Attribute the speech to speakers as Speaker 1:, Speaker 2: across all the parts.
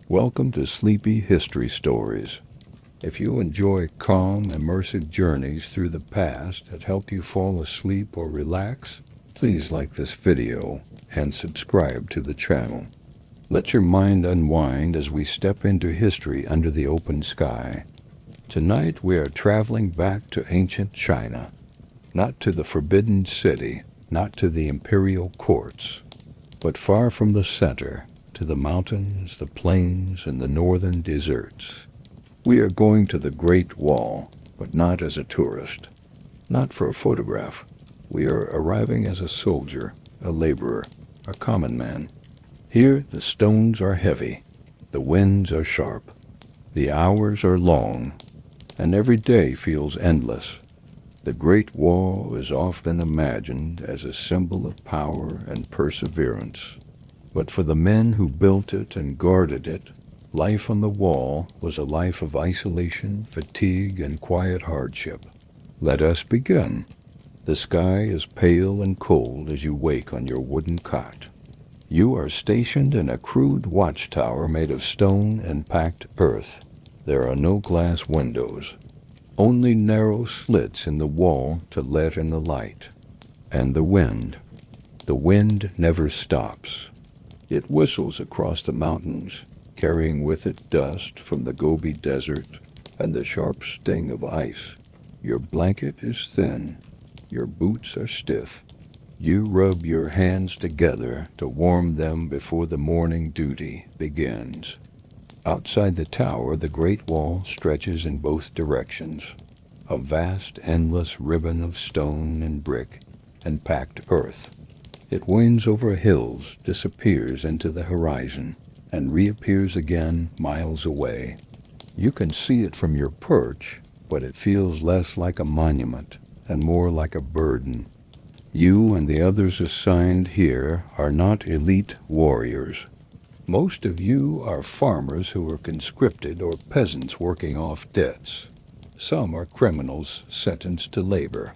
Speaker 1: Welcome to Sleepy History Stories. If you enjoy calm, immersive journeys through the past that help you fall asleep or relax, please like this video and subscribe to the channel. Let your mind unwind as we step into history under the open sky. Tonight we are traveling back to ancient China, not to the Forbidden City, not to the imperial courts, but far from the center, to the mountains, the plains, and the northern deserts. We are going to the Great Wall, but not as a tourist, not for a photograph. We are arriving as a soldier, a laborer, a common man. Here the stones are heavy, the winds are sharp, the hours are long, and every day feels endless. The Great Wall is often imagined as a symbol of power and perseverance. But for the men who built it and guarded it, life on the wall was a life of isolation, fatigue, and quiet hardship. Let us begin. The sky is pale and cold as you wake on your wooden cot. You are stationed in a crude watchtower made of stone and packed earth. There are no glass windows, only narrow slits in the wall to let in the light. And the wind. The wind never stops. It whistles across the mountains, carrying with it dust from the Gobi Desert and the sharp sting of ice. Your blanket is thin. Your boots are stiff. You rub your hands together to warm them before the morning duty begins. Outside the tower, the Great Wall stretches in both directions, a vast, endless ribbon of stone and brick and packed earth. It winds over hills, disappears into the horizon, and reappears again miles away. You can see it from your perch, but it feels less like a monument and more like a burden. You and the others assigned here are not elite warriors. Most of you are farmers who are conscripted or peasants working off debts. Some are criminals sentenced to labor,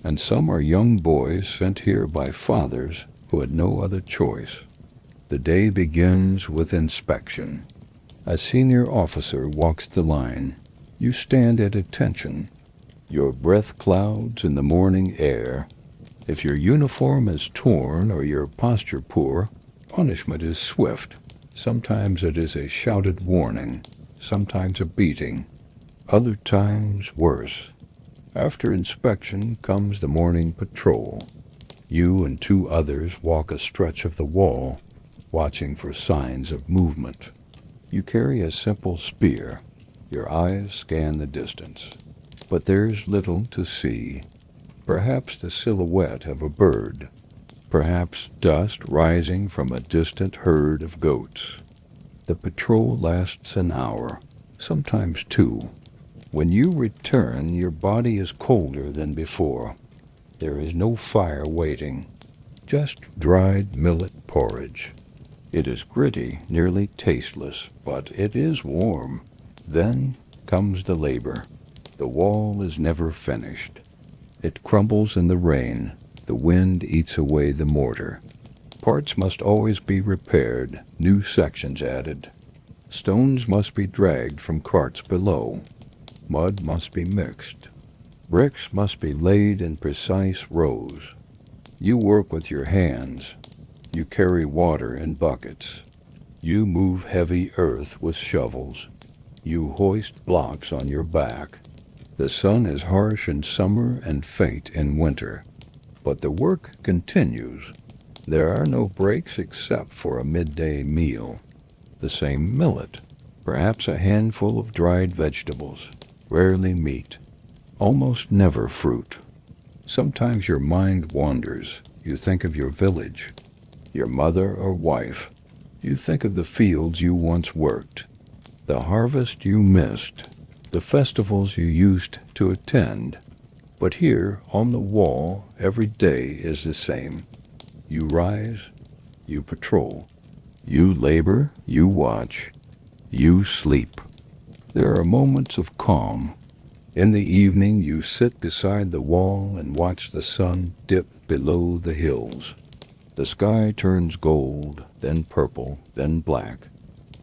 Speaker 1: and some are young boys sent here by fathers who had no other choice. The day begins with inspection. A senior officer walks the line. You stand at attention. Your breath clouds in the morning air. If your uniform is torn or your posture poor, punishment is swift. Sometimes it is a shouted warning, sometimes a beating, other times worse. After inspection comes the morning patrol. You and two others walk a stretch of the wall, watching for signs of movement. You carry a simple spear. Your eyes scan the distance, but there's little to see. Perhaps the silhouette of a bird, perhaps dust rising from a distant herd of goats. The patrol lasts an hour, sometimes two. When you return, your body is colder than before. There is no fire waiting, just dried millet porridge. It is gritty, nearly tasteless, but it is warm. Then comes the labor. The wall is never finished. It crumbles in the rain. The wind eats away the mortar. Parts must always be repaired, new sections added. Stones must be dragged from carts below. Mud must be mixed. Bricks must be laid in precise rows. You work with your hands. You carry water in buckets. You move heavy earth with shovels. You hoist blocks on your back. The sun is harsh in summer and faint in winter. But the work continues. There are no breaks except for a midday meal. The same millet, perhaps a handful of dried vegetables, rarely meat, almost never fruit. Sometimes your mind wanders. You think of your village, your mother or wife. You think of the fields you once worked, the harvest you missed, the festivals you used to attend. But here, on the wall, every day is the same. You rise, you patrol, you labor, you watch, you sleep. There are moments of calm. In the evening, you sit beside the wall and watch the sun dip below the hills. The sky turns gold, then purple, then black.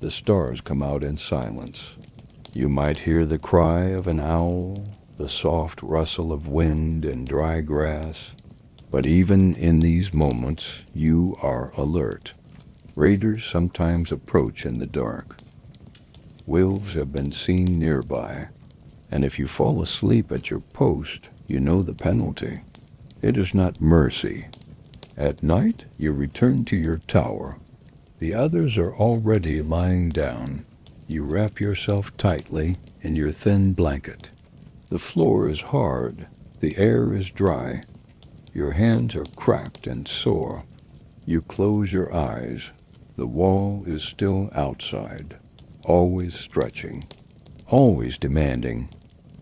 Speaker 1: The stars come out in silence. You might hear the cry of an owl, the soft rustle of wind in dry grass. But even in these moments, you are alert. Raiders sometimes approach in the dark. Wolves have been seen nearby, and if you fall asleep at your post, you know the penalty. It is not mercy. At night, you return to your tower. The others are already lying down. You wrap yourself tightly in your thin blanket. The floor is hard. The air is dry. Your hands are cracked and sore. You close your eyes. The wall is still outside, always stretching, always demanding.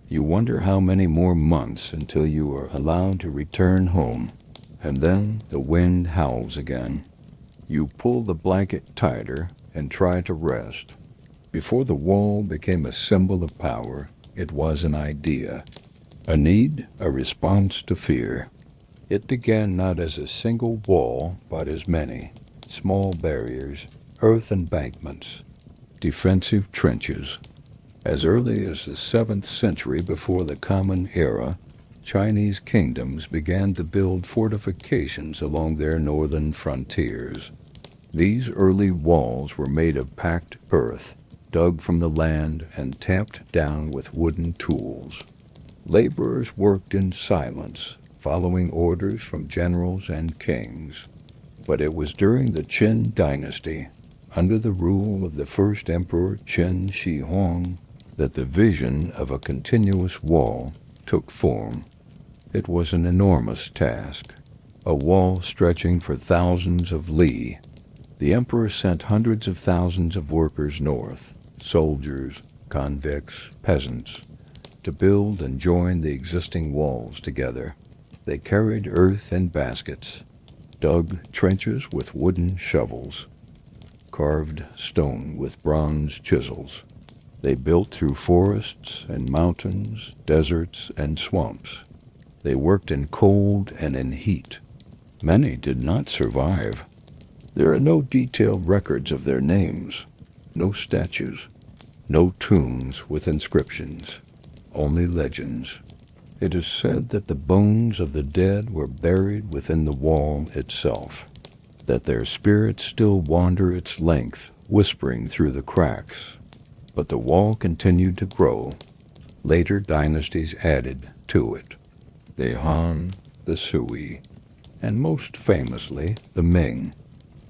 Speaker 1: You wonder how many more months until you are allowed to return home. And then the wind howls again. You pull the blanket tighter and try to rest. Before the wall became a symbol of power, it was an idea, a need, a response to fear. It began not as a single wall, but as many small barriers, earth embankments, defensive trenches. As early as the 7th century before the Common Era, Chinese kingdoms began to build fortifications along their northern frontiers. These early walls were made of packed earth, dug from the land and tamped down with wooden tools. Laborers worked in silence, following orders from generals and kings. But it was during the Qin dynasty, under the rule of the first emperor Qin Shi Huang, that the vision of a continuous wall took form. It was an enormous task, a wall stretching for thousands of li. The emperor sent hundreds of thousands of workers north, soldiers, convicts, peasants, to build and join the existing walls together. They carried earth in baskets, dug trenches with wooden shovels, carved stone with bronze chisels. They built through forests and mountains, deserts and swamps. They worked in cold and in heat. Many did not survive. There are no detailed records of their names, no statues, no tombs with inscriptions, only legends. It is said that the bones of the dead were buried within the wall itself, that their spirits still wander its length, whispering through the cracks. But the wall continued to grow. Later dynasties added to it. The Han, the Sui, and most famously, the Ming.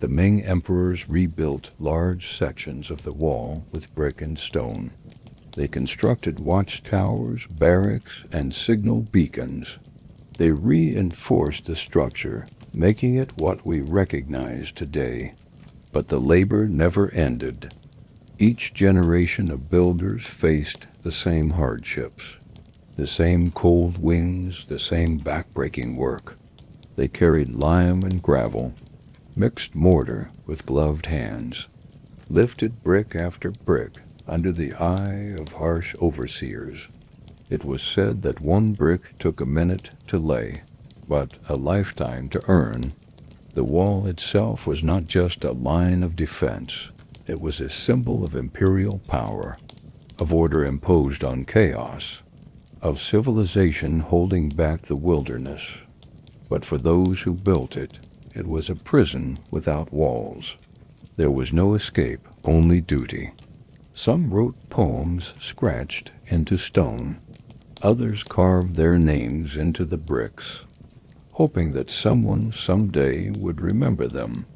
Speaker 1: The Ming emperors rebuilt large sections of the wall with brick and stone. They constructed watchtowers, barracks, and signal beacons. They reinforced the structure, making it what we recognize today. But the labor never ended. Each generation of builders faced the same hardships, the same cold winds, the same backbreaking work. They carried lime and gravel, mixed mortar with gloved hands, lifted brick after brick under the eye of harsh overseers. It was said that one brick took a minute to lay, but a lifetime to earn. The wall itself was not just a line of defense. It was a symbol of imperial power, of order imposed on chaos, of civilization holding back the wilderness. But for those who built it, it was a prison without walls. There was no escape, only duty. Some wrote poems scratched into stone. Others carved their names into the bricks, hoping that someone someday would remember them.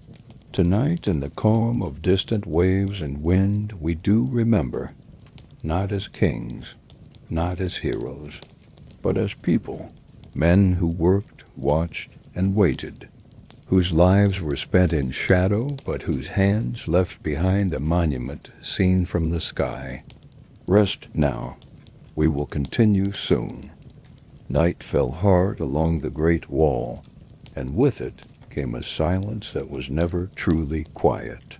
Speaker 1: Tonight, in the calm of distant waves and wind, we do remember, not as kings, not as heroes, but as people, men who worked, watched, and waited, whose lives were spent in shadow, but whose hands left behind a monument seen from the sky. Rest now. We will continue soon. Night fell hard along the great wall, and with it came a silence that was never truly quiet.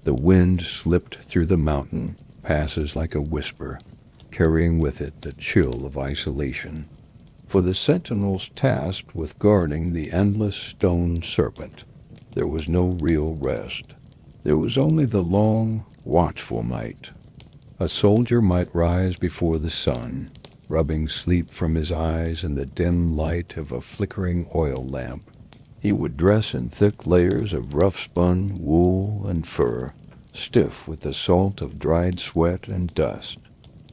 Speaker 1: The wind slipped through the mountain, passes like a whisper, carrying with it the chill of isolation. For the sentinels tasked with guarding the endless stone serpent, there was no real rest. There was only the long, watchful night. A soldier might rise before the sun, rubbing sleep from his eyes in the dim light of a flickering oil lamp. He would dress in thick layers of rough-spun wool and fur, stiff with the salt of dried sweat and dust.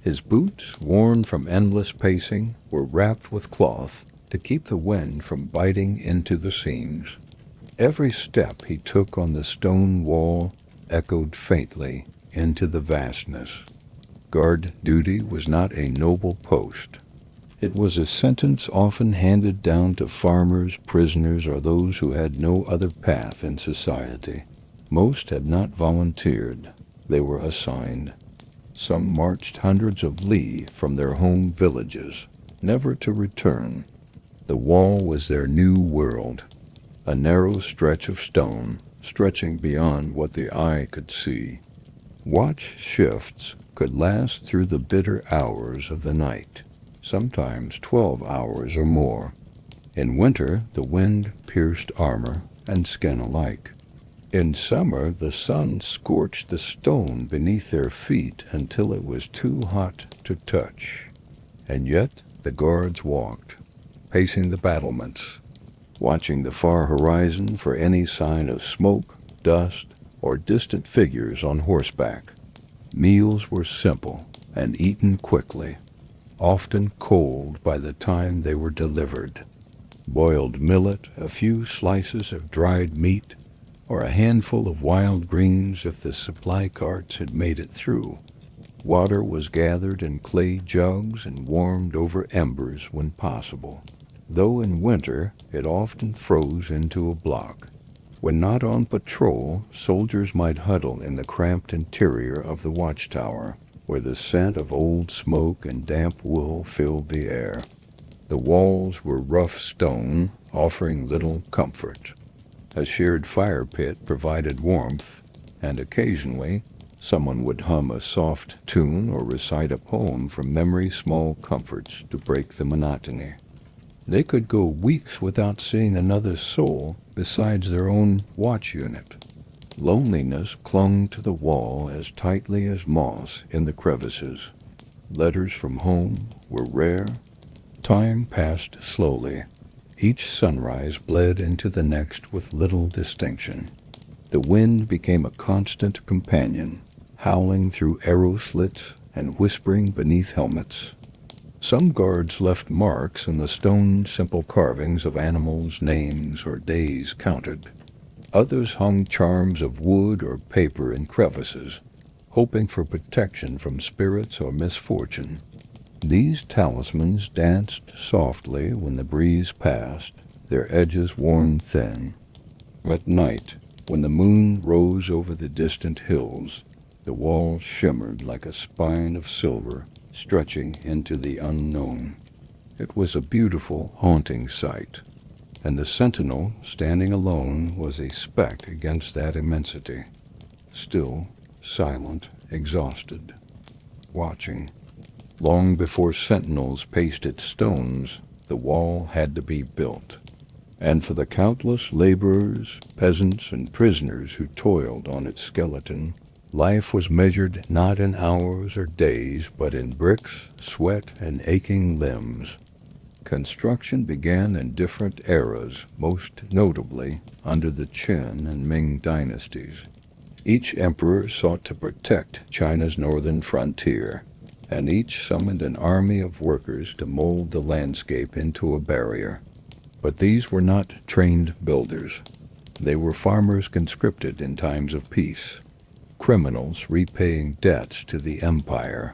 Speaker 1: His boots, worn from endless pacing, were wrapped with cloth to keep the wind from biting into the seams. Every step he took on the stone wall echoed faintly into the vastness. Guard duty was not a noble post. It was a sentence often handed down to farmers, prisoners, or those who had no other path in society. Most had not volunteered. They were assigned. Some marched hundreds of li from their home villages, never to return. The wall was their new world, a narrow stretch of stone, stretching beyond what the eye could see. Watch shifts could last through the bitter hours of the night, sometimes 12 hours or more. In winter, the wind pierced armor and skin alike. In summer, the sun scorched the stone beneath their feet until it was too hot to touch. And yet the guards walked, pacing the battlements, watching the far horizon for any sign of smoke, dust, or distant figures on horseback. Meals were simple and eaten quickly, often cold by the time they were delivered. Boiled millet, a few slices of dried meat, or a handful of wild greens if the supply carts had made it through. Water was gathered in clay jugs and warmed over embers when possible, though in winter it often froze into a block. When not on patrol, soldiers might huddle in the cramped interior of the watchtower, where the scent of old smoke and damp wool filled the air. The walls were rough stone, offering little comfort. A shared fire pit provided warmth, and occasionally someone would hum a soft tune or recite a poem from memory's small comforts to break the monotony. They could go weeks without seeing another soul besides their own watch unit. Loneliness clung to the wall as tightly as moss in the crevices. Letters from home were rare. Time passed slowly. Each sunrise bled into the next with little distinction. The wind became a constant companion, howling through arrow slits and whispering beneath helmets. Some guards left marks in the stone simple carvings of animals' names or days counted. Others hung charms of wood or paper in crevices, hoping for protection from spirits or misfortune. These talismans danced softly when the breeze passed, their edges worn thin. At night, when the moon rose over the distant hills, the wall shimmered like a spine of silver stretching into the unknown. It was a beautiful, haunting sight, and the sentinel, standing alone, was a speck against that immensity, still, silent, exhausted, watching. Long before sentinels paced its stones, the wall had to be built, and for the countless laborers, peasants, and prisoners who toiled on its skeleton, life was measured not in hours or days, but in bricks, sweat, and aching limbs. Construction began in different eras, most notably under the Qin and Ming dynasties. Each emperor sought to protect China's northern frontier, and each summoned an army of workers to mold the landscape into a barrier. But these were not trained builders. They were farmers conscripted in times of peace, criminals repaying debts to the empire,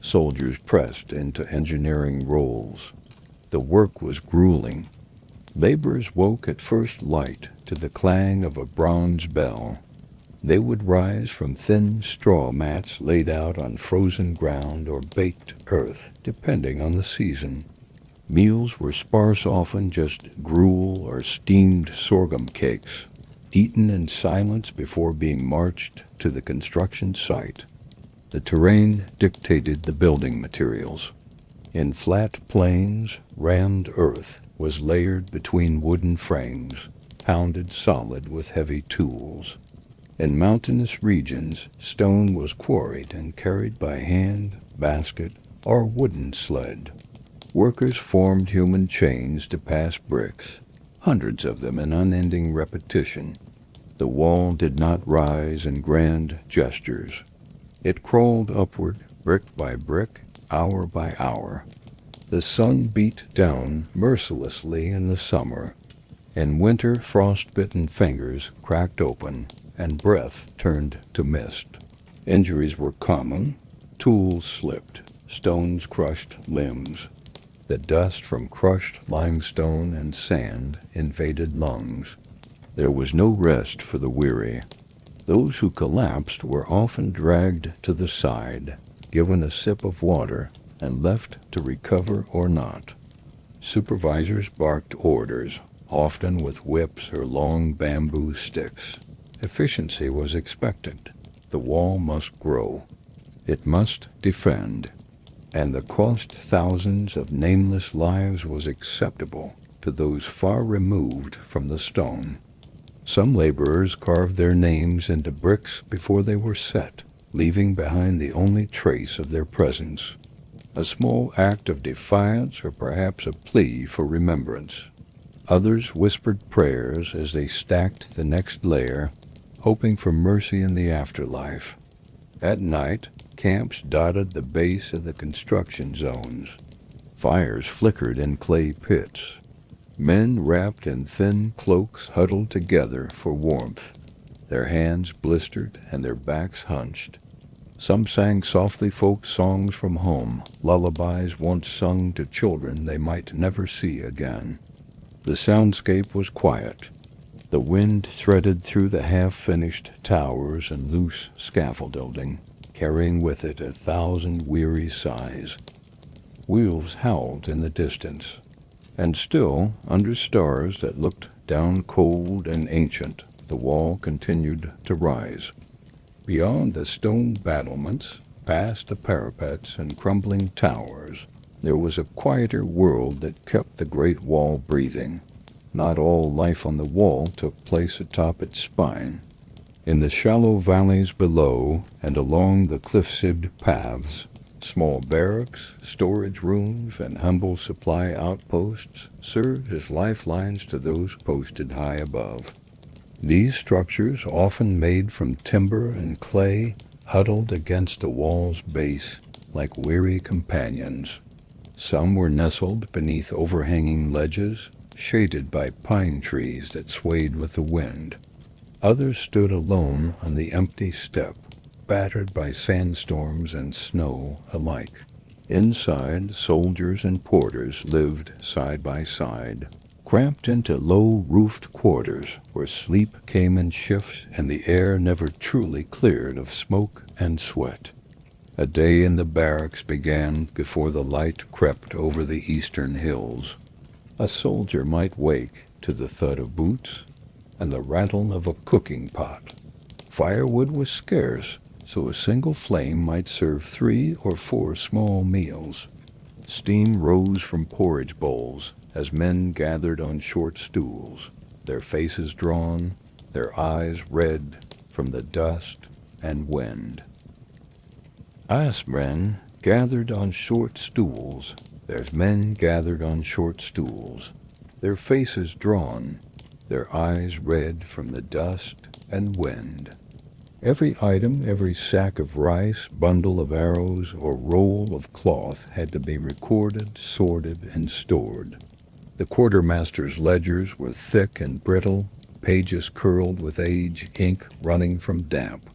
Speaker 1: soldiers pressed into engineering roles. The work was grueling. Laborers woke at first light to the clang of a bronze bell. They would rise from thin straw mats laid out on frozen ground or baked earth, depending on the season. Meals were sparse, often just gruel or steamed sorghum cakes, eaten in silence before being marched to the construction site. The terrain dictated the building materials. In flat plains, rammed earth was layered between wooden frames, pounded solid with heavy tools. In mountainous regions, stone was quarried and carried by hand, basket, or wooden sled. Workers formed human chains to pass bricks, hundreds of them in unending repetition. The wall did not rise in grand gestures. It crawled upward, brick by brick, hour by hour. The sun beat down mercilessly in the summer. In winter, frost-bitten fingers cracked open, and breath turned to mist. Injuries were common. Tools slipped. Stones crushed limbs. The dust from crushed limestone and sand invaded lungs. There was no rest for the weary. Those who collapsed were often dragged to the side, given a sip of water, and left to recover or not. Supervisors barked orders, often with whips or long bamboo sticks. Efficiency was expected. The wall must grow. It must defend. And the cost thousands of nameless lives was acceptable to those far removed from the stone. Some laborers carved their names into bricks before they were set, leaving behind the only trace of their presence. A small act of defiance or perhaps a plea for remembrance. Others whispered prayers as they stacked the next layer, hoping for mercy in the afterlife. At night, camps dotted the base of the construction zones. Fires flickered in clay pits. Men wrapped in thin cloaks huddled together for warmth, their hands blistered and their backs hunched. Some sang softly folk songs from home, lullabies once sung to children they might never see again. The soundscape was quiet. The wind threaded through the half-finished towers and loose scaffolding, carrying with it 1,000 weary sighs. Wolves howled in the distance, and still, under stars that looked down cold and ancient, the wall continued to rise. Beyond the stone battlements, past the parapets and crumbling towers, there was a quieter world that kept the great wall breathing. Not all life on the wall took place atop its spine. In the shallow valleys below and along the cliff-sibbed paths, small barracks, storage rooms, and humble supply outposts served as lifelines to those posted high above. These structures, often made from timber and clay, huddled against the wall's base like weary companions. Some were nestled beneath overhanging ledges, shaded by pine trees that swayed with the wind. Others stood alone on the empty steppe, battered by sandstorms and snow alike. Inside, soldiers and porters lived side by side, cramped into low-roofed quarters where sleep came in shifts and the air never truly cleared of smoke and sweat. A day in the barracks began before the light crept over the eastern hills. A soldier might wake to the thud of boots and the rattle of a cooking pot. Firewood was scarce, so a single flame might serve 3 or 4 small meals. Steam rose from porridge bowls as men gathered on short stools, their faces drawn, their eyes red from the dust and wind. As men gathered on short stools, there's men gathered on short stools, their faces drawn, their eyes red from the dust and wind. Every item, every sack of rice, bundle of arrows, or roll of cloth had to be recorded, sorted, and stored. The quartermaster's ledgers were thick and brittle, pages curled with age, ink running from damp.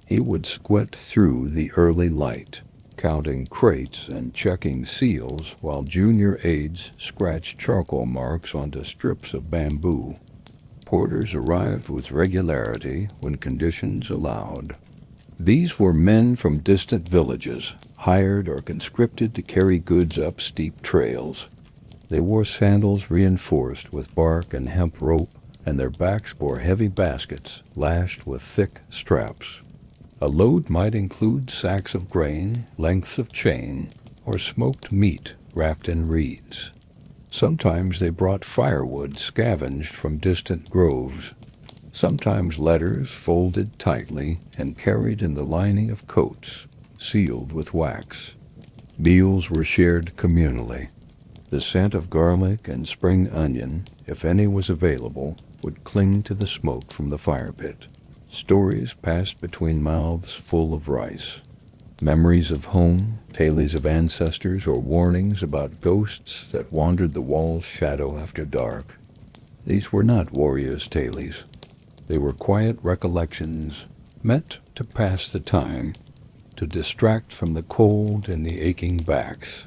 Speaker 1: He would squint through the early light, counting crates and checking seals, while junior aides scratched charcoal marks onto strips of bamboo. Porters arrived with regularity when conditions allowed. These were men from distant villages, hired or conscripted to carry goods up steep trails. They wore sandals reinforced with bark and hemp rope, and their backs bore heavy baskets lashed with thick straps. A load might include sacks of grain, lengths of chain, or smoked meat wrapped in reeds. Sometimes they brought firewood scavenged from distant groves. Sometimes letters folded tightly and carried in the lining of coats, sealed with wax. Meals were shared communally. The scent of garlic and spring onion, if any was available, would cling to the smoke from the fire pit. Stories passed between mouths full of rice. Memories of home, tales of ancestors, or warnings about ghosts that wandered the wall's shadow after dark. These were not warriors' tales. They were quiet recollections, meant to pass the time, to distract from the cold and the aching backs.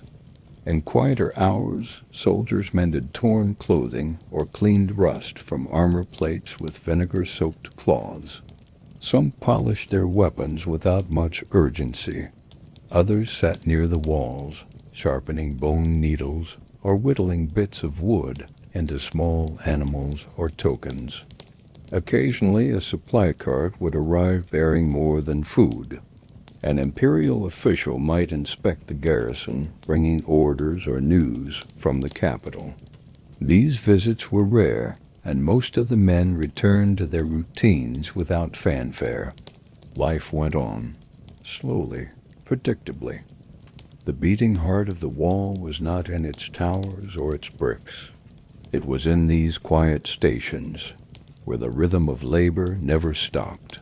Speaker 1: In quieter hours, soldiers mended torn clothing or cleaned rust from armor plates with vinegar-soaked cloths. Some polished their weapons without much urgency. Others sat near the walls, sharpening bone needles or whittling bits of wood into small animals or tokens. Occasionally, a supply cart would arrive bearing more than food. An imperial official might inspect the garrison, bringing orders or news from the capital. These visits were rare, and most of the men returned to their routines without fanfare. Life went on, slowly, predictably. The beating heart of the wall was not in its towers or its bricks. It was in these quiet stations, where the rhythm of labor never stopped.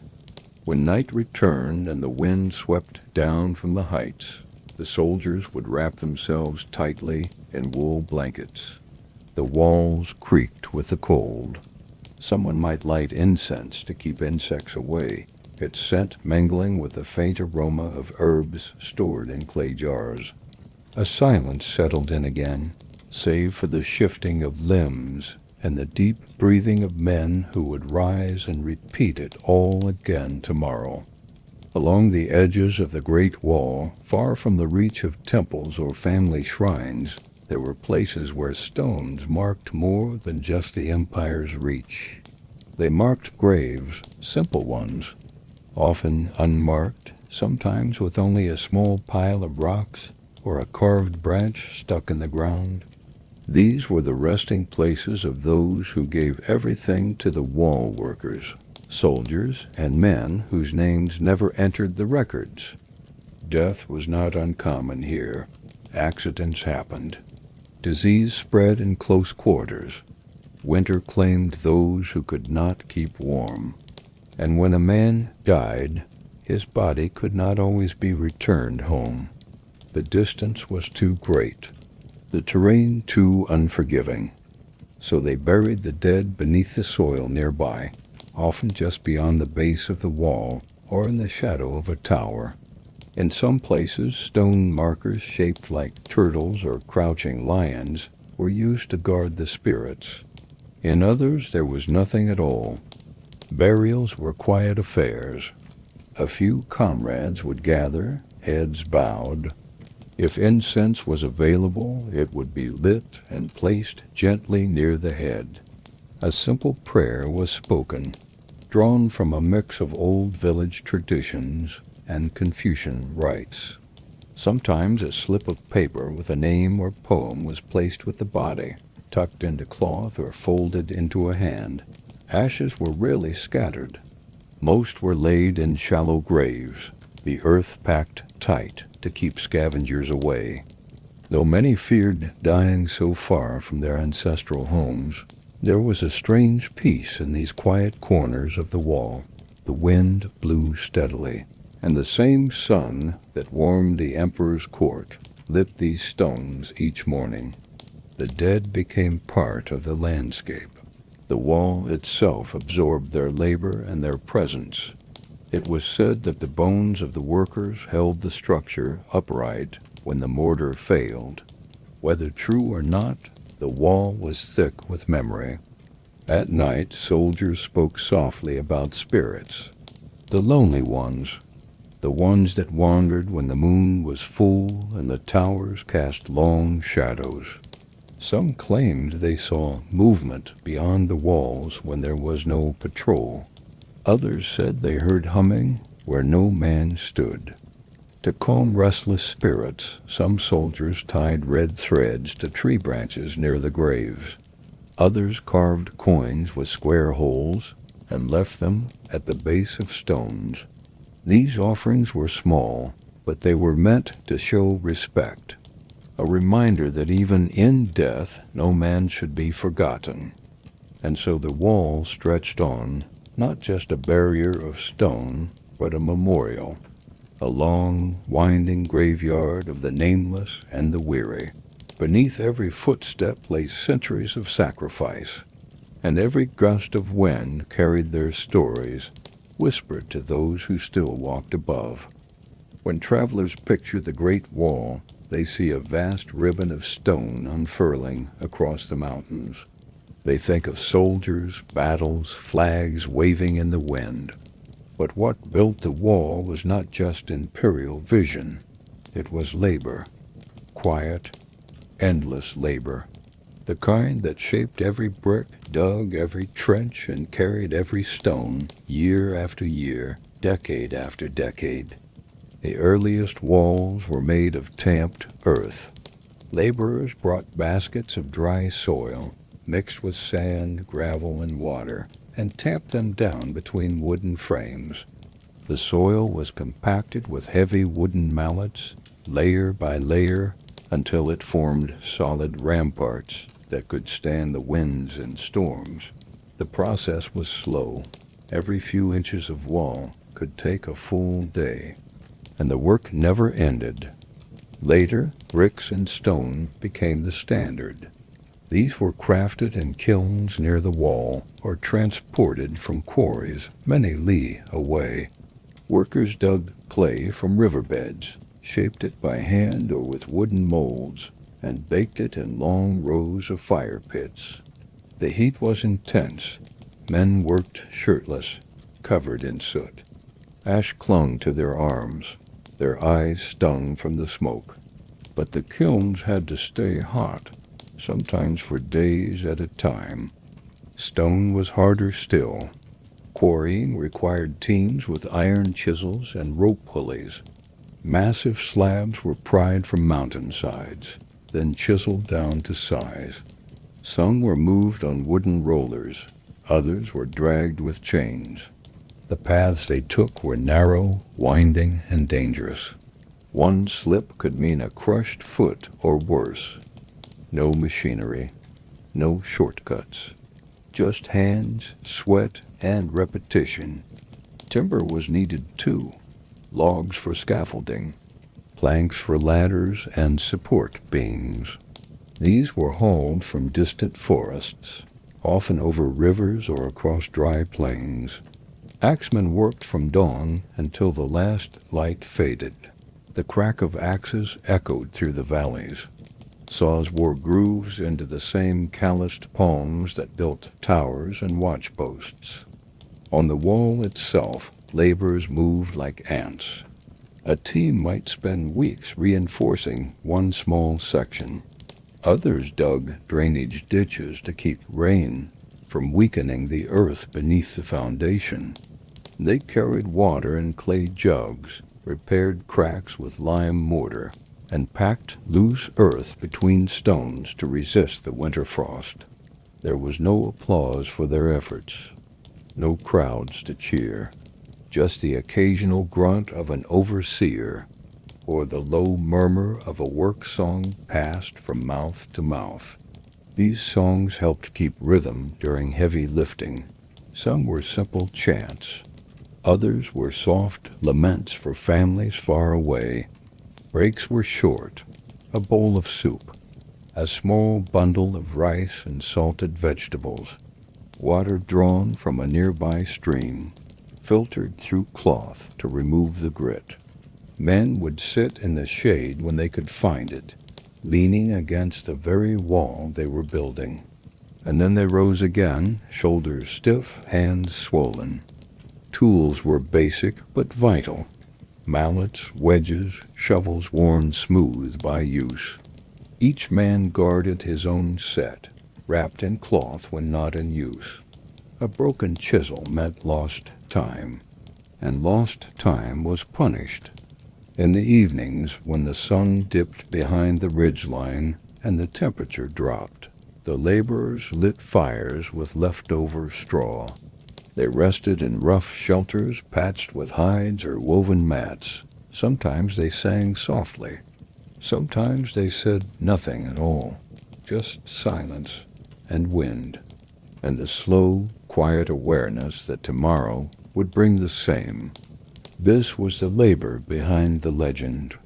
Speaker 1: When night returned and the wind swept down from the heights, the soldiers would wrap themselves tightly in wool blankets. The walls creaked with the cold. Someone might light incense to keep insects away, its scent mingling with the faint aroma of herbs stored in clay jars. A silence settled in again, save for the shifting of limbs and the deep breathing of men who would rise and repeat it all again tomorrow. Along the edges of the great wall, far from the reach of temples or family shrines, there were places where stones marked more than just the empire's reach. They marked graves, simple ones, often unmarked, sometimes with only a small pile of rocks or a carved branch stuck in the ground. These were the resting places of those who gave everything to the wall workers, soldiers and men whose names never entered the records. Death was not uncommon here. Accidents happened. Disease spread in close quarters. Winter claimed those who could not keep warm. And when a man died, his body could not always be returned home. The distance was too great, the terrain too unforgiving. So they buried the dead beneath the soil nearby, often just beyond the base of the wall or in the shadow of a tower. In some places, stone markers shaped like turtles or crouching lions were used to guard the spirits. In others, there was nothing at all. Burials were quiet affairs. A few comrades would gather, heads bowed. If incense was available, it would be lit and placed gently near the head. A simple prayer was spoken, drawn from a mix of old village traditions and Confucian rites. Sometimes a slip of paper with a name or poem was placed with the body, tucked into cloth or folded into a hand. Ashes were rarely scattered. Most were laid in shallow graves, the earth packed tight to keep scavengers away. Though many feared dying so far from their ancestral homes, there was a strange peace in these quiet corners of the wall. The wind blew steadily, and the same sun that warmed the emperor's court lit these stones each morning. The dead became part of the landscape. The wall itself absorbed their labor and their presence. It was said that the bones of the workers held the structure upright when the mortar failed. Whether true or not, the wall was thick with memory. At night, soldiers spoke softly about spirits, the lonely ones, the ones that wandered when the moon was full and the towers cast long shadows. Some claimed they saw movement beyond the walls when there was no patrol. Others said they heard humming where no man stood. To calm restless spirits, some soldiers tied red threads to tree branches near the graves. Others carved coins with square holes and left them at the base of stones. These offerings were small, but they were meant to show respect, a reminder that even in death no man should be forgotten. And so the wall stretched on, not just a barrier of stone, but a memorial, a long, winding graveyard of the nameless and the weary. Beneath every footstep lay centuries of sacrifice, and every gust of wind carried their stories, whispered to those who still walked above. When travelers picture the Great Wall, they see a vast ribbon of stone unfurling across the mountains. They think of soldiers, battles, flags waving in the wind. But what built the wall was not just imperial vision. It was labor, quiet, endless labor, the kind that shaped every brick, dug every trench, and carried every stone, year after year, decade after decade. The earliest walls were made of tamped earth. Laborers brought baskets of dry soil, mixed with sand, gravel, and water, and tamped them down between wooden frames. The soil was compacted with heavy wooden mallets, layer by layer, until it formed solid ramparts that could stand the winds and storms. The process was slow. Every few inches of wall could take a full day, and the work never ended. Later, bricks and stone became the standard. These were crafted in kilns near the wall or transported from quarries many li away. Workers dug clay from riverbeds, shaped it by hand or with wooden molds, and baked it in long rows of fire pits. The heat was intense. Men worked shirtless, covered in soot. Ash clung to their arms. Their eyes stung from the smoke. But the kilns had to stay hot, sometimes for days at a time. Stone was harder still. Quarrying required teams with iron chisels and rope pulleys. Massive slabs were pried from mountainsides, then chiseled down to size. Some were moved on wooden rollers, others were dragged with chains. The paths they took were narrow, winding, and dangerous. One slip could mean a crushed foot or worse. No machinery, no shortcuts, just hands, sweat, and repetition. Timber was needed too. Logs for scaffolding, planks for ladders and support beams. These were hauled from distant forests, often over rivers or across dry plains. Axemen worked from dawn until the last light faded. The crack of axes echoed through the valleys. Saws wore grooves into the same calloused palms that built towers and watchposts. On the wall itself, laborers moved like ants. A team might spend weeks reinforcing one small section. Others dug drainage ditches to keep rain from weakening the earth beneath the foundation. They carried water in clay jugs, repaired cracks with lime mortar, and packed loose earth between stones to resist the winter frost. There was no applause for their efforts, no crowds to cheer. Just the occasional grunt of an overseer, or the low murmur of a work song passed from mouth to mouth. These songs helped keep rhythm during heavy lifting. Some were simple chants. Others were soft laments for families far away. Breaks were short, a bowl of soup, a small bundle of rice and salted vegetables, water drawn from a nearby stream, filtered through cloth to remove the grit. Men would sit in the shade when they could find it, leaning against the very wall they were building. And then they rose again, shoulders stiff, hands swollen. Tools were basic but vital. Mallets, wedges, shovels worn smooth by use. Each man guarded his own set, wrapped in cloth when not in use. A broken chisel meant lost time, and lost time was punished. In the evenings, when the sun dipped behind the ridgeline and the temperature dropped, the laborers lit fires with leftover straw. They rested in rough shelters patched with hides or woven mats. Sometimes they sang softly. Sometimes they said nothing at all, just silence and wind, and the slow, quiet awareness that tomorrow would bring the same. This was the labor behind the legend.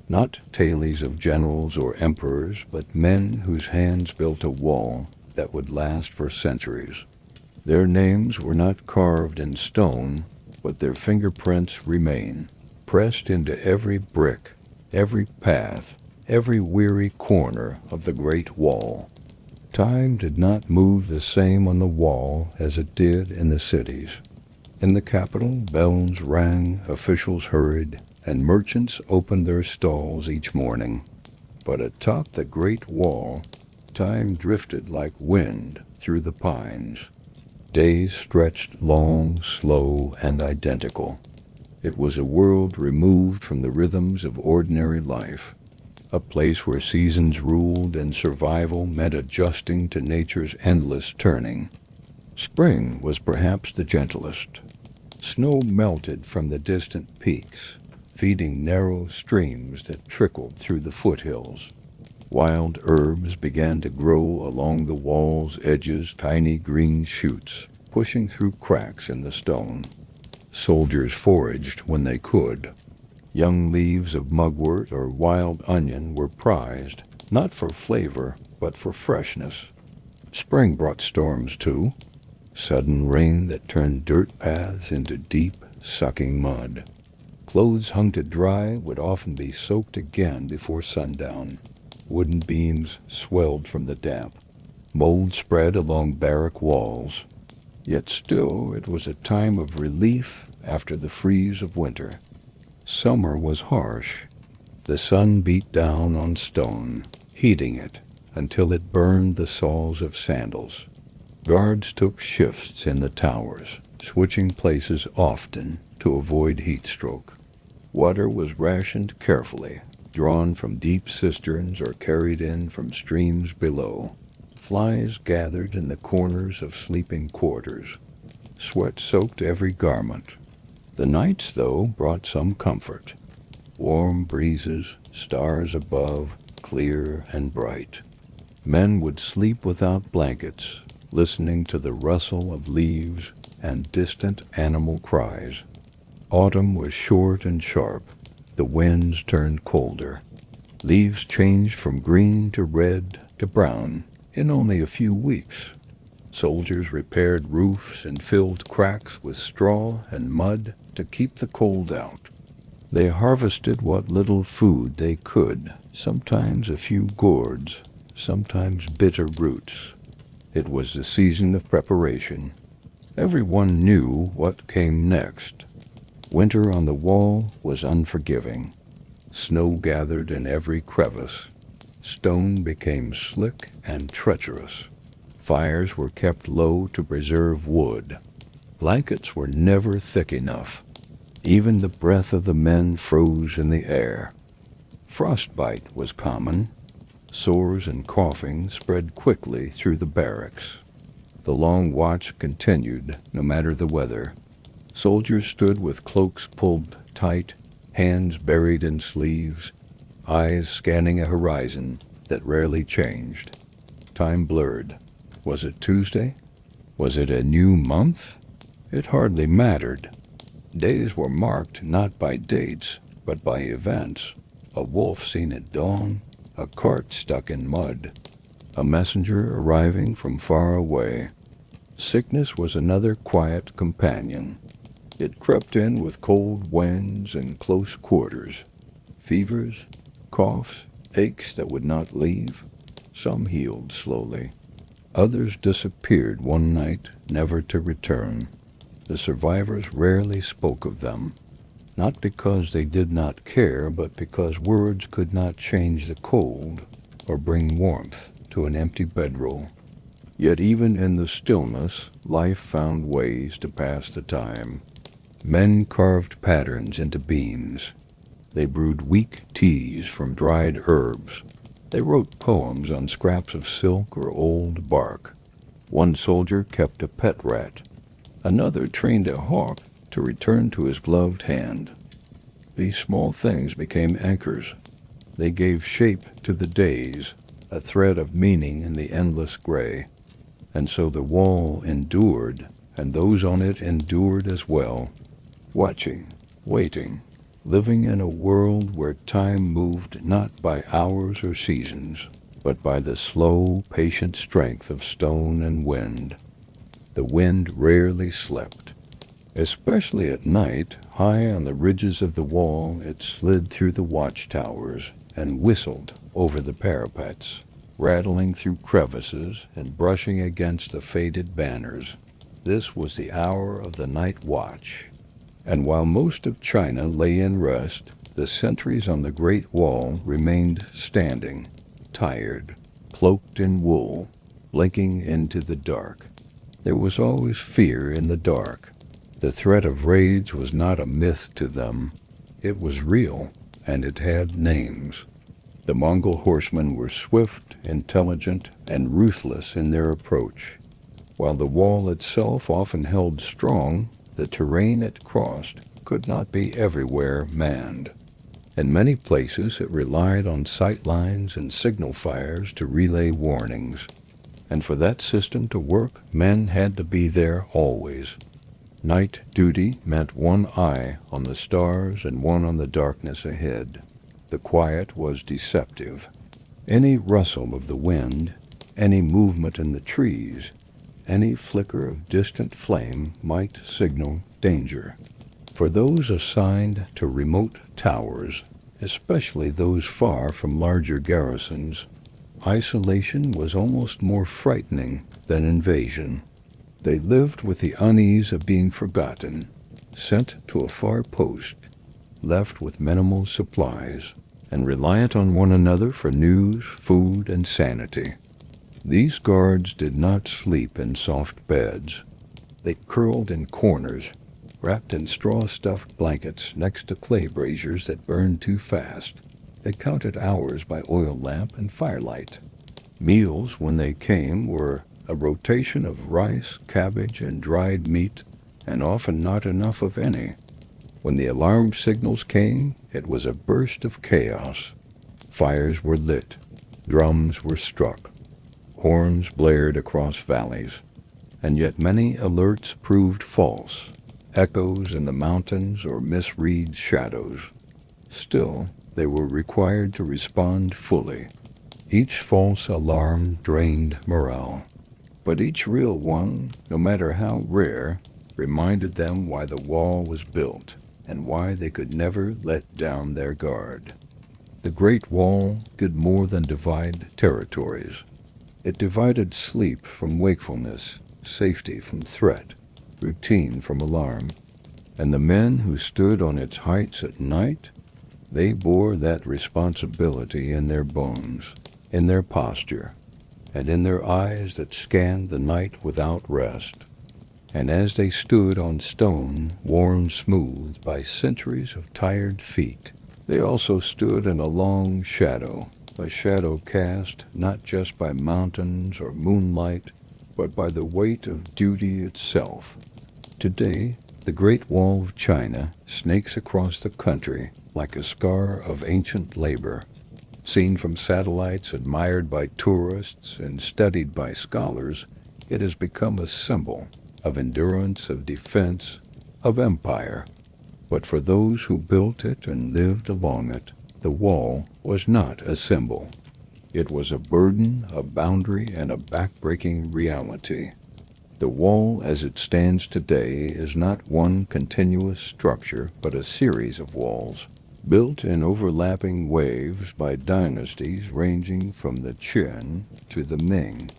Speaker 1: Not tales of generals or emperors, but men whose hands built a wall that would last for centuries. Their names were not carved in stone, but their fingerprints remain, pressed into every brick, every path, every weary corner of the Great Wall. Time did not move the same on the wall as it did in the cities. In the capital, bells rang, officials hurried, and merchants opened their stalls each morning. But atop the Great Wall, time drifted like wind through the pines. Days stretched long, slow, and identical. It was a world removed from the rhythms of ordinary life, a place where seasons ruled and survival meant adjusting to nature's endless turning. Spring was perhaps the gentlest. Snow melted from the distant peaks, feeding narrow streams that trickled through the foothills. Wild herbs began to grow along the wall's edges, tiny green shoots pushing through cracks in the stone. Soldiers foraged when they could. Young leaves of mugwort or wild onion were prized, not for flavor, but for freshness. Spring brought storms too, sudden rain that turned dirt paths into deep, sucking mud. Clothes hung to dry would often be soaked again before sundown. Wooden beams swelled from the damp. Mold spread along barrack walls. Yet still it was a time of relief after the freeze of winter. Summer was harsh. The sun beat down on stone, heating it until it burned the soles of sandals. Guards took shifts in the towers, switching places often to avoid heat stroke. Water was rationed carefully, drawn from deep cisterns or carried in from streams below. Flies gathered in the corners of sleeping quarters. Sweat soaked every garment. The nights, though, brought some comfort. Warm breezes, stars above, clear and bright. Men would sleep without blankets, listening to the rustle of leaves and distant animal cries. Autumn was short and sharp. The winds turned colder. Leaves changed from green to red to brown in only a few weeks. Soldiers repaired roofs and filled cracks with straw and mud to keep the cold out. They harvested what little food they could, sometimes a few gourds, sometimes bitter roots. It was the season of preparation. Everyone knew what came next. Winter on the wall was unforgiving. Snow gathered in every crevice. Stone became slick and treacherous. Fires were kept low to preserve wood. Blankets were never thick enough. Even the breath of the men froze in the air. Frostbite was common. Sores and coughing spread quickly through the barracks. The long watch continued, no matter the weather. Soldiers stood with cloaks pulled tight, hands buried in sleeves, eyes scanning a horizon that rarely changed. Time blurred. Was it Tuesday? Was it a new month? It hardly mattered. Days were marked not by dates, but by events. A wolf seen at dawn, a cart stuck in mud, a messenger arriving from far away. Sickness was another quiet companion. It crept in with cold winds and close quarters. Fevers, coughs, aches that would not leave. Some healed slowly. Others disappeared one night, never to return. The survivors rarely spoke of them, not because they did not care, but because words could not change the cold or bring warmth to an empty bedroll. Yet even in the stillness, life found ways to pass the time. Men carved patterns into beams. They brewed weak teas from dried herbs. They wrote poems on scraps of silk or old bark. One soldier kept a pet rat. Another trained a hawk to return to his gloved hand. These small things became anchors. They gave shape to the days, a thread of meaning in the endless gray. And so the wall endured, and those on it endured as well, watching, waiting, living in a world where time moved not by hours or seasons, but by the slow, patient strength of stone and wind. The wind rarely slept. Especially at night, high on the ridges of the wall, it slid through the watchtowers and whistled over the parapets, rattling through crevices and brushing against the faded banners. This was the hour of the night watch. And while most of China lay in rest, the sentries on the Great Wall remained standing, tired, cloaked in wool, blinking into the dark. There was always fear in the dark. The threat of raids was not a myth to them. It was real, and it had names. The Mongol horsemen were swift, intelligent, and ruthless in their approach. While the wall itself often held strong, the terrain it crossed could not be everywhere manned. In many places it relied on sight lines and signal fires to relay warnings. And for that system to work, men had to be there always. Night duty meant one eye on the stars and one on the darkness ahead. The quiet was deceptive. Any rustle of the wind, any movement in the trees, any flicker of distant flame might signal danger. For those assigned to remote towers, especially those far from larger garrisons, isolation was almost more frightening than invasion. They lived with the unease of being forgotten, sent to a far post, left with minimal supplies, and reliant on one another for news, food, and sanity. These guards did not sleep in soft beds. They curled in corners, wrapped in straw-stuffed blankets next to clay braziers that burned too fast. They counted hours by oil lamp and firelight. Meals, when they came, were a rotation of rice, cabbage, and dried meat, and often not enough of any. When the alarm signals came, it was a burst of chaos. Fires were lit, drums were struck, horns blared across valleys, and yet many alerts proved false, echoes in the mountains or misread shadows. Still, they were required to respond fully. Each false alarm drained morale. But each real one, no matter how rare, reminded them why the wall was built and why they could never let down their guard. The Great Wall did more than divide territories. It divided sleep from wakefulness, safety from threat, routine from alarm. And the men who stood on its heights at night, they bore that responsibility in their bones, in their posture, and in their eyes that scanned the night without rest. And as they stood on stone worn smooth by centuries of tired feet, they also stood in a long shadow, a shadow cast not just by mountains or moonlight, but by the weight of duty itself. Today, the Great Wall of China snakes across the country like a scar of ancient labor. Seen from satellites, admired by tourists, and studied by scholars, it has become a symbol of endurance, of defense, of empire. But for those who built it and lived along it, the wall was not a symbol. It was a burden, a boundary, and a backbreaking reality. The wall as it stands today is not one continuous structure, but a series of walls, built in overlapping waves by dynasties ranging from the Qin to the Ming.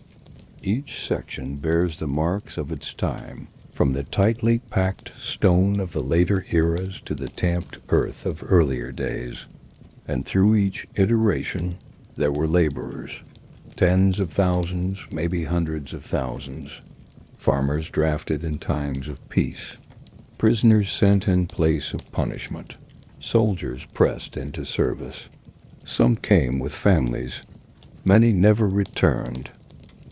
Speaker 1: Each section bears the marks of its time, from the tightly packed stone of the later eras to the tamped earth of earlier days. And through each iteration, there were laborers, tens of thousands, maybe hundreds of thousands, farmers drafted in times of peace, prisoners sent in place of punishment, soldiers pressed into service. Some came with families. Many never returned.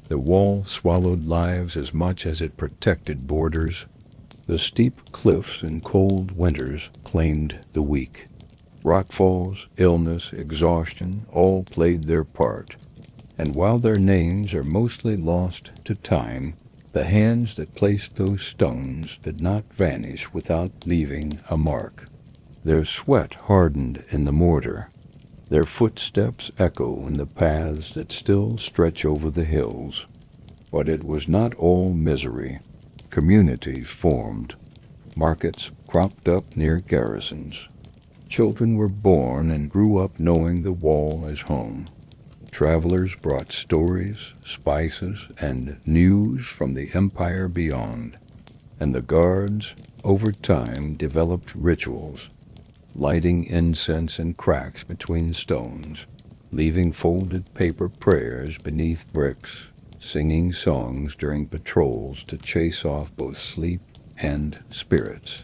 Speaker 1: The wall swallowed lives as much as it protected borders, The steep cliffs in cold winters claimed the weak. Rockfalls, illness, exhaustion all played their part. And while their names are mostly lost to time, the hands that placed those stones did not vanish without leaving a mark. Their sweat hardened in the mortar. Their footsteps echo in the paths that still stretch over the hills. But it was not all misery. Communities formed. Markets cropped up near garrisons. Children were born and grew up knowing the wall as home. Travelers brought stories, spices, and news from the empire beyond. And the guards, over time, developed rituals, lighting incense in cracks between stones, leaving folded paper prayers beneath bricks, singing songs during patrols to chase off both sleep and spirits.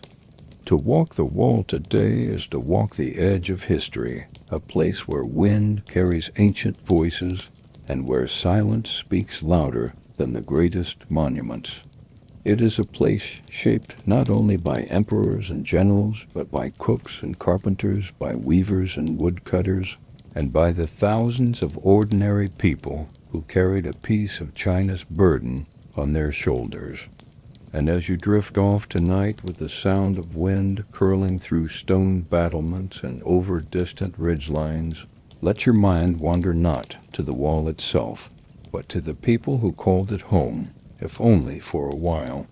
Speaker 1: To walk the wall today is to walk the edge of history, a place where wind carries ancient voices and where silence speaks louder than the greatest monuments. It is a place shaped not only by emperors and generals, but by cooks and carpenters, by weavers and woodcutters, and by the thousands of ordinary people who carried a piece of China's burden on their shoulders. And as you drift off tonight with the sound of wind curling through stone battlements and over distant ridgelines, let your mind wander not to the wall itself, but to the people who called it home, if only for a while.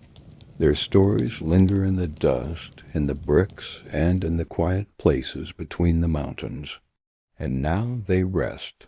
Speaker 1: Their stories linger in the dust, in the bricks, and in the quiet places between the mountains. And now they rest,